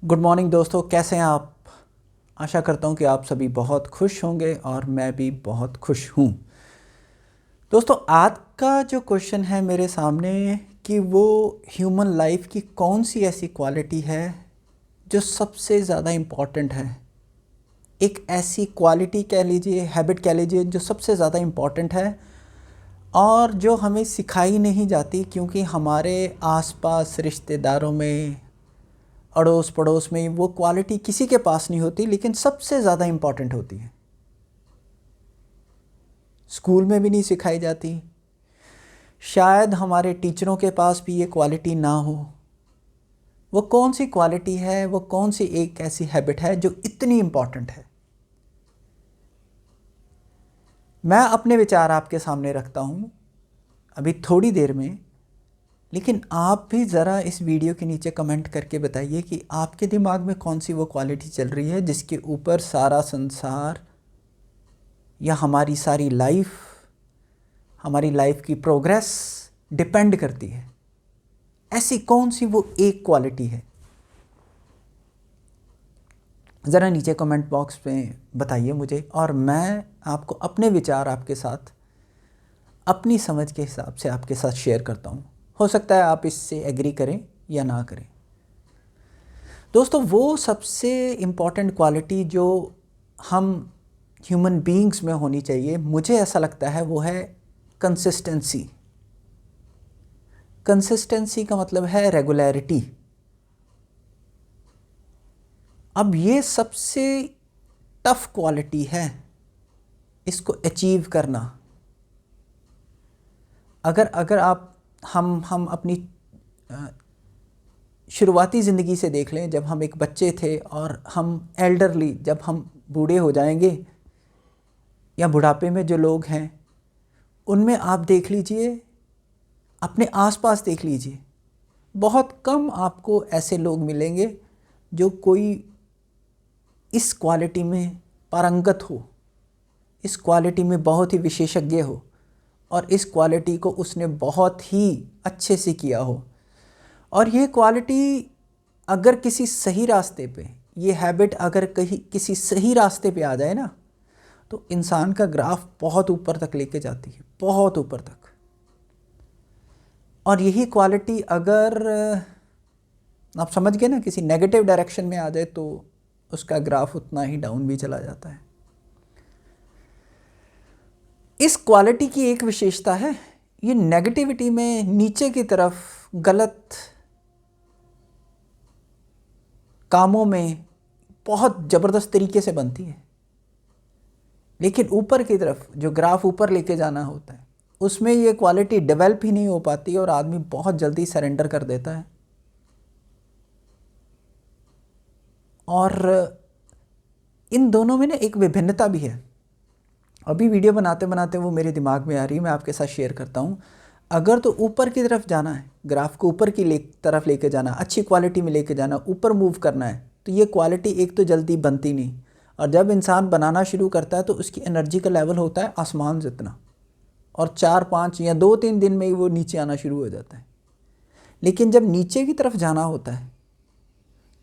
Good morning दोस्तों, कैसे हैं आप। आशा करता हूं कि आप सभी बहुत खुश होंगे और मैं भी बहुत खुश हूं। दोस्तों, आज का जो क्वेश्चन है मेरे सामने कि वो ह्यूमन लाइफ की कौन सी ऐसी क्वालिटी है जो सबसे ज़्यादा इम्पॉर्टेंट है। एक ऐसी क्वालिटी कह लीजिए, हैबिट कह लीजिए, जो सबसे ज़्यादा इम्पॉर्टेंट है और जो हमें सिखाई नहीं जाती, क्योंकि हमारे आसपास रिश्तेदारों में, अड़ोस पड़ोस में वो क्वालिटी किसी के पास नहीं होती, लेकिन सबसे ज़्यादा इम्पॉर्टेंट होती है। स्कूल में भी नहीं सिखाई जाती, शायद हमारे टीचरों के पास भी ये क्वालिटी ना हो। वो कौन सी क्वालिटी है, वो कौन सी एक ऐसी हैबिट है जो इतनी इम्पॉर्टेंट है। मैं अपने विचार आपके सामने रखता हूँ अभी थोड़ी देर में, लेकिन आप भी ज़रा इस वीडियो के नीचे कमेंट करके बताइए कि आपके दिमाग में कौन सी वो क्वालिटी चल रही है जिसके ऊपर सारा संसार या हमारी लाइफ की प्रोग्रेस डिपेंड करती है। ऐसी कौन सी वो एक क्वालिटी है, ज़रा नीचे कमेंट बॉक्स में बताइए मुझे, और मैं आपको अपने विचार आपके साथ अपनी समझ के हिसाब से आपके साथ शेयर करता हूँ। हो सकता है आप इससे एग्री करें या ना करें। दोस्तों, वो सबसे इम्पॉर्टेंट क्वालिटी जो हम ह्यूमन बीइंग्स में होनी चाहिए, मुझे ऐसा लगता है वो है कंसिस्टेंसी। कंसिस्टेंसी का मतलब है रेगुलरिटी। अब ये सबसे टफ क्वालिटी है इसको अचीव करना। अगर आप हम अपनी शुरुआती ज़िंदगी से देख लें, जब हम एक बच्चे थे और हम एल्डरली, जब हम बूढ़े हो जाएंगे या बुढ़ापे में जो लोग हैं, उनमें आप देख लीजिए, अपने आसपास देख लीजिए, बहुत कम आपको ऐसे लोग मिलेंगे जो कोई इस क्वालिटी में पारंगत हो, इस क्वालिटी में बहुत ही विशेषज्ञ हो और इस क्वालिटी को उसने बहुत ही अच्छे से किया हो। और ये क्वालिटी अगर किसी सही रास्ते पे, ये हैबिट अगर कहीं किसी सही रास्ते पे आ जाए ना, तो इंसान का ग्राफ बहुत ऊपर तक लेके जाती है, बहुत ऊपर तक। और यही क्वालिटी अगर आप समझ गए ना, किसी नेगेटिव डायरेक्शन में आ जाए तो उसका ग्राफ उतना ही डाउन भी चला जाता है। इस क्वालिटी की एक विशेषता है, ये नेगेटिविटी में नीचे की तरफ गलत कामों में बहुत ज़बरदस्त तरीके से बनती है, लेकिन ऊपर की तरफ जो ग्राफ ऊपर लेके जाना होता है, उसमें ये क्वालिटी डेवलप ही नहीं हो पाती और आदमी बहुत जल्दी सरेंडर कर देता है। और इन दोनों में ना एक विभिन्नता भी है। अभी वीडियो बनाते बनाते वो मेरे दिमाग में आ रही है, मैं आपके साथ शेयर करता हूँ। अगर तो ऊपर की तरफ जाना है, ग्राफ को ऊपर की तरफ लेके जाना, अच्छी क्वालिटी में लेके जाना, ऊपर मूव करना है, तो ये क्वालिटी एक तो जल्दी बनती नहीं, और जब इंसान बनाना शुरू करता है तो उसकी एनर्जी का लेवल होता है आसमान जितना, और 4-5 या 2-3 दिन में ही वो नीचे आना शुरू हो जाता है। लेकिन जब नीचे की तरफ जाना होता है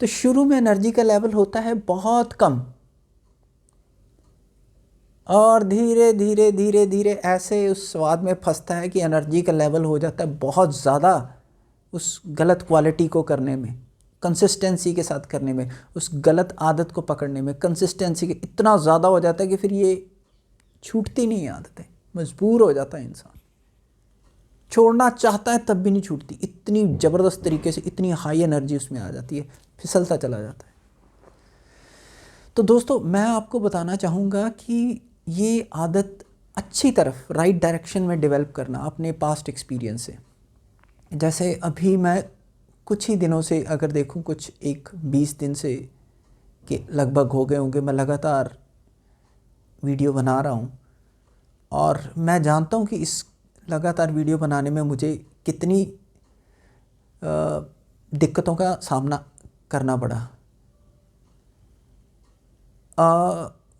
तो शुरू में एनर्जी का लेवल होता है बहुत कम, और धीरे धीरे धीरे धीरे ऐसे उस स्वाद में फंसता है कि एनर्जी का लेवल हो जाता है बहुत ज़्यादा उस गलत क्वालिटी को करने में, कंसिस्टेंसी के साथ करने में, उस गलत आदत को पकड़ने में कंसिस्टेंसी के इतना ज़्यादा हो जाता है कि फिर ये छूटती नहीं आदतें, मजबूर हो जाता है इंसान, छोड़ना चाहता है तब भी नहीं छूटती, इतनी ज़बरदस्त तरीके से इतनी हाई एनर्जी उसमें आ जाती है, फिसलता चला जाता है। तो दोस्तों, मैं आपको बताना चाहूँगा कि ये आदत अच्छी तरफ राइट डायरेक्शन में डेवलप करना अपने पास्ट एक्सपीरियंस से। जैसे अभी मैं कुछ ही दिनों से अगर देखूं, कुछ 20 दिन से के लगभग हो गए होंगे, मैं लगातार वीडियो बना रहा हूं, और मैं जानता हूं कि इस लगातार वीडियो बनाने में मुझे कितनी दिक्कतों का सामना करना पड़ा।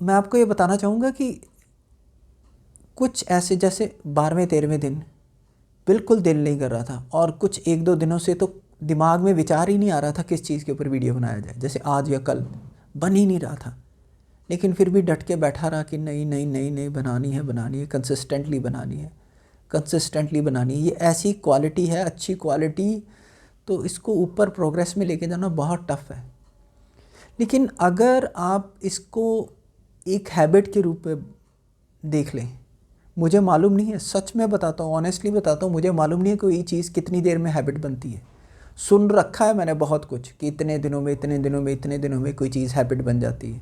मैं आपको ये बताना चाहूँगा कि कुछ ऐसे, जैसे 12वें 13वें दिन बिल्कुल दिल नहीं कर रहा था, और कुछ 1-2 दिनों से तो दिमाग में विचार ही नहीं आ रहा था किस चीज़ के ऊपर वीडियो बनाया जाए, जैसे आज या कल बन ही नहीं रहा था, लेकिन फिर भी डट के बैठा रहा कि नहीं नहीं नहीं नहीं बनानी है, कंसिस्टेंटली बनानी है, कंसिस्टेंटली बनानी है। ये ऐसी क्वालिटी है, अच्छी क्वालिटी, तो इसको ऊपर प्रोग्रेस में लेके जाना बहुत टफ है। लेकिन अगर आप इसको एक हैबिट के रूप में देख लें, मुझे मालूम नहीं है, सच में बताता हूँ, ऑनेस्टली बताता हूँ, मुझे मालूम नहीं है कोई चीज़ कितनी देर में हैबिट बनती है। सुन रखा है मैंने बहुत कुछ कि इतने दिनों में कोई चीज़ हैबिट बन जाती है।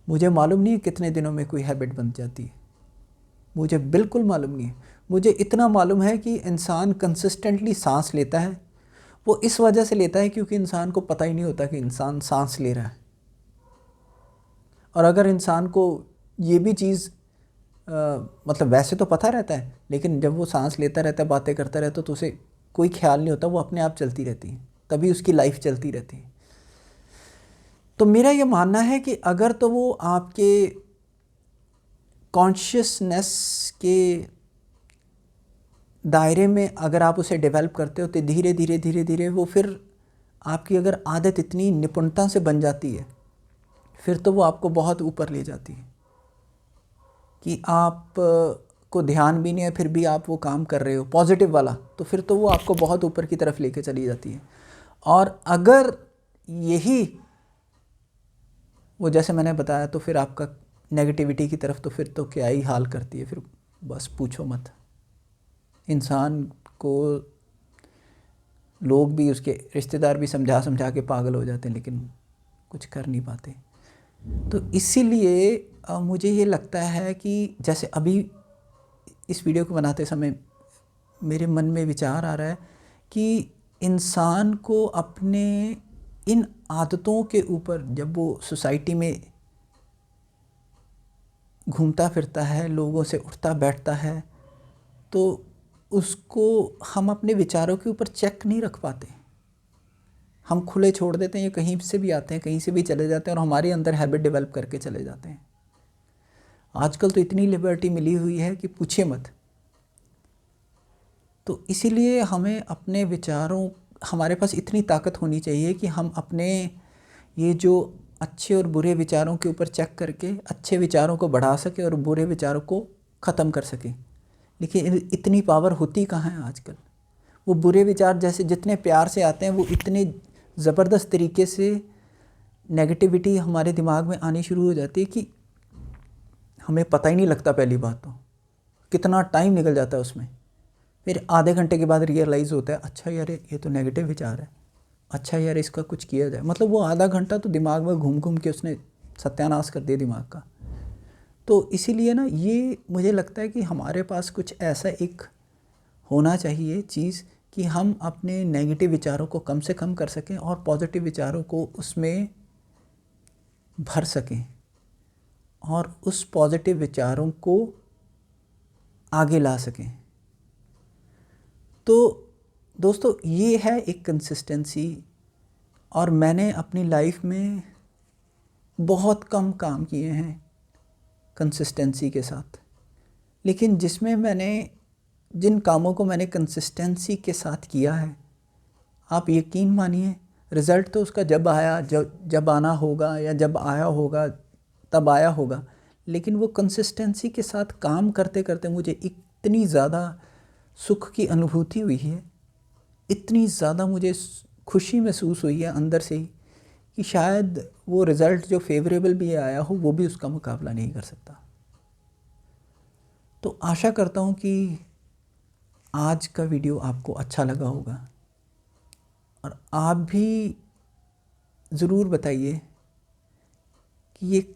मुझे मालूम नहीं है कितने दिनों में कोई हैबिट बन जाती है, मुझे बिल्कुल मालूम नहीं है। मुझे इतना मालूम है कि इंसान कंसिस्टेंटली सांस लेता है, वो इस वजह से लेता है क्योंकि इंसान को पता ही नहीं होता कि इंसान सांस ले रहा है। और अगर इंसान को ये भी चीज़ मतलब वैसे तो पता रहता है, लेकिन जब वो सांस लेता रहता है, बातें करता रहता है, तो उसे कोई ख्याल नहीं होता, वो अपने आप चलती रहती है, तभी उसकी लाइफ चलती रहती है। तो मेरा ये मानना है कि अगर तो वो आपके कॉन्शियसनेस के दायरे में अगर आप उसे डेवलप करते हो, तो धीरे धीरे वो फिर आपकी अगर आदत इतनी निपुणता से बन जाती है, फिर तो वो आपको बहुत ऊपर ले जाती है कि आप को ध्यान भी नहीं है, फिर भी आप वो काम कर रहे हो पॉजिटिव वाला, तो फिर तो वो आपको बहुत ऊपर की तरफ लेके चली जाती है। और अगर यही वो जैसे मैंने बताया, तो फिर आपका नेगेटिविटी की तरफ, तो फिर तो क्या ही हाल करती है, फिर बस पूछो मत। इंसान को लोग भी, उसके रिश्तेदार भी समझा समझा के पागल हो जाते हैं, लेकिन कुछ कर नहीं पाते। तो इसीलिए मुझे ये लगता है कि जैसे अभी इस वीडियो को बनाते समय मेरे मन में विचार आ रहा है कि इंसान को अपने इन आदतों के ऊपर, जब वो सोसाइटी में घूमता फिरता है, लोगों से उठता बैठता है, तो उसको हम अपने विचारों के ऊपर चेक नहीं रख पाते। हम खुले छोड़ देते हैं, ये कहीं से भी आते हैं, कहीं से भी चले जाते हैं, और हमारे अंदर हैबिट डेवलप करके चले जाते हैं। आजकल तो इतनी लिबर्टी मिली हुई है कि पूछिए मत। तो इसीलिए हमें अपने विचारों, हमारे पास इतनी ताकत होनी चाहिए कि हम अपने ये जो अच्छे और बुरे विचारों के ऊपर चेक करके अच्छे विचारों को बढ़ा सके और बुरे विचारों को ख़त्म कर सके। लेकिन इतनी पावर होती कहाँ है आजकल। वो बुरे विचार जैसे जितने प्यार से आते हैं, वो इतने ज़बरदस्त तरीके से नेगेटिविटी हमारे दिमाग में आनी शुरू हो जाती है कि हमें पता ही नहीं लगता। पहली बात तो कितना टाइम निकल जाता है उसमें, फिर आधे घंटे के बाद रियलाइज़ होता है, अच्छा यार ये तो नेगेटिव विचार है, अच्छा यार इसका कुछ किया जाए। मतलब वो आधा घंटा तो दिमाग में घूम घूम के उसने सत्यानाश कर दिया दिमाग का। तो इसीलिए ना, ये मुझे लगता है कि हमारे पास कुछ ऐसा एक होना चाहिए चीज़ कि हम अपने नेगेटिव विचारों को कम से कम कर सकें और पॉजिटिव विचारों को उसमें भर सकें और उस पॉजिटिव विचारों को आगे ला सकें। तो दोस्तों, ये है एक कंसिस्टेंसी, और मैंने अपनी लाइफ में बहुत कम काम किए हैं कंसिस्टेंसी के साथ, लेकिन जिन कामों को मैंने कंसिस्टेंसी के साथ किया है, आप यकीन मानिए रिज़ल्ट तो उसका जब आया, जब आना होगा या जब आया होगा तब आया होगा, लेकिन वो कंसिस्टेंसी के साथ काम करते करते मुझे इतनी ज़्यादा सुख की अनुभूति हुई है, इतनी ज़्यादा मुझे खुशी महसूस हुई है अंदर से ही, कि शायद वो रिज़ल्ट जो फेवरेबल भी आया हो, वो भी उसका मुकाबला नहीं कर सकता। तो आशा करता हूँ कि आज का वीडियो आपको अच्छा लगा होगा, और आप भी ज़रूर बताइए कि ये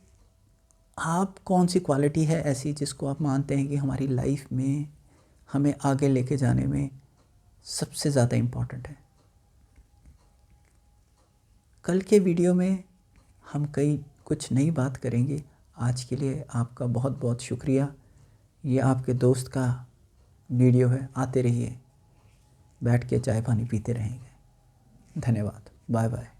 आप कौन सी क्वालिटी है ऐसी जिसको आप मानते हैं कि हमारी लाइफ में हमें आगे लेके जाने में सबसे ज़्यादा इम्पॉर्टेंट है। कल के वीडियो में हम कुछ नई बात करेंगे। आज के लिए आपका बहुत बहुत शुक्रिया। ये आपके दोस्त का वीडियो है, आते रहिए, बैठ के चाय पानी पीते रहेंगे। धन्यवाद, बाय बाय।